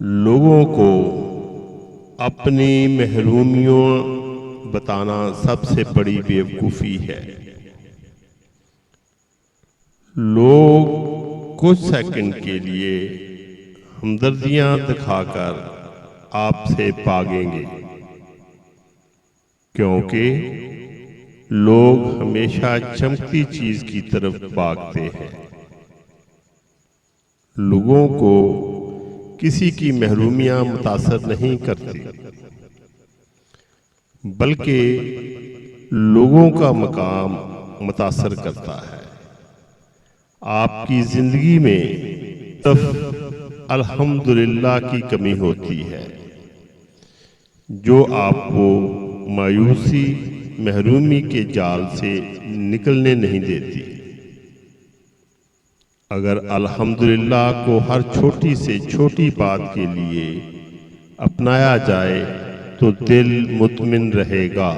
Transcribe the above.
لوگوں کو اپنی محرومیوں بتانا سب سے بڑی بیوقوفی ہے۔ لوگ کچھ سیکنڈ کے لیے ہمدردیاں دکھا کر آپ سے بھاگیں گے، کیونکہ لوگ ہمیشہ چمکتی چیز کی طرف بھاگتے ہیں۔ لوگوں کو کسی کی محرومیاں متاثر نہیں کرتی، بلکہ لوگوں کا مقام متاثر کرتا ہے۔ آپ کی زندگی میں الحمدللہ کی کمی ہوتی ہے، جو آپ کو مایوسی محرومی کے جال سے نکلنے نہیں دیتی۔ اگر الحمدللہ کو ہر چھوٹی سے چھوٹی بات کے لیے اپنایا جائے تو دل مطمئن رہے گا۔